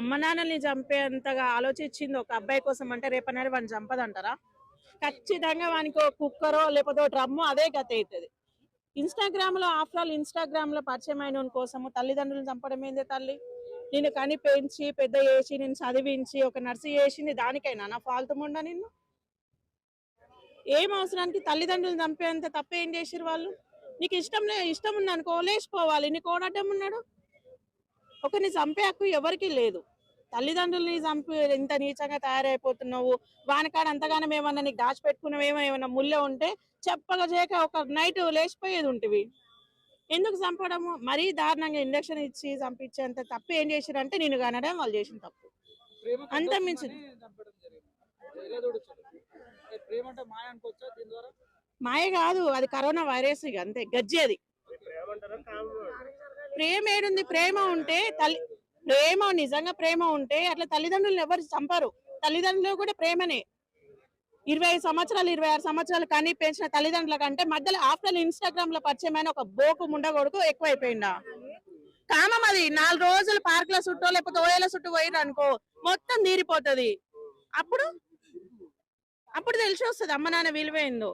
అమ్మ నాన్నల్ని చంపేంతగా ఆలోచించింది ఒక అబ్బాయి కోసం అంటే రేపన్నాడు వాడిని చంపదంటారా? ఖచ్చితంగా వానికి ఒక కుక్కరో లేకపోతే ఒక డ్రమ్మో అదే గతి అవుతుంది. ఇన్స్టాగ్రామ్ లో ఆఫ్టర్ ఆల్ ఇన్స్టాగ్రామ్ లో పరిచయమైన కోసము తల్లిదండ్రులను చంపడం ఏందే తల్లి? నిన్ను కని పెంచి పెద్ద చేసి నిన్ను చదివించి ఒక నర్సు చేసింది దానికైనా నా ఫాల్తుముండా నిన్ను? ఏం అవసరానికి తల్లిదండ్రులు చంపేంత తప్పేం చేసిరు వాళ్ళు? నీకు ఇష్టం ఉందనుకో లేచిపోవాలి, నీకు ఓడడ్డం ఉన్నాడు? ఒకరిని చంపే హక్కు ఎవరికీ లేదు. తల్లిదండ్రుల్ని చంపి ఇంత నీచంగా తయారైపోతున్నావు, వానికాడ అంతగానం ఏమన్నా నీకు దాచిపెట్టుకున్నవేమో ఏమన్నా ముల్లె ఉంటే చెప్పగా చేయక ఒక నైట్ లేచిపోయేది ఉంటివి. ఎందుకు చంపడము? మరీ దారుణంగా ఇంజక్షన్ ఇచ్చి చంపించేంత తప్పు ఏం చేసిరంటే నిన్ను కనడం వాళ్ళు చేసిన తప్పు. ప్రేమకు అంత అడ్డొస్తుందని మించింది చంపడం జరిగింది. ఎలా చూడొచ్చు? అంటే ప్రేమ అంటే మాయ అనుకోవచ్చా దీని ద్వారా? మాయ కాదు, అది కరోనా వైరస్ ఇక అంతే, గజ్జి అది. ప్రేమ ఏడుంది? ప్రేమ ఉంటే ప్రేమ నిజంగా ప్రేమ ఉంటే అట్లా తల్లిదండ్రులను ఎవరు చంపరు. తల్లిదండ్రులు కూడా ప్రేమనే. 25 సంవత్సరాలు 26 సంవత్సరాలు కని పెంచిన తల్లిదండ్రుల కంటే మధ్యలో ఆఫ్టర్ ఇన్స్టాగ్రామ్ లో పరిచయమైన ఒక బోకు ముండ కొడుకు ఎక్కువైపోయిందా? కామం అది 4 రోజులు పార్క్ లో చుట్టూ లేకపోతే ఓయల చుట్టూ పోయిరు అనుకో మొత్తం తీరిపోతది. అప్పుడు అప్పుడు తెలిసి వస్తుంది అమ్మ నాన్న విలువేందో.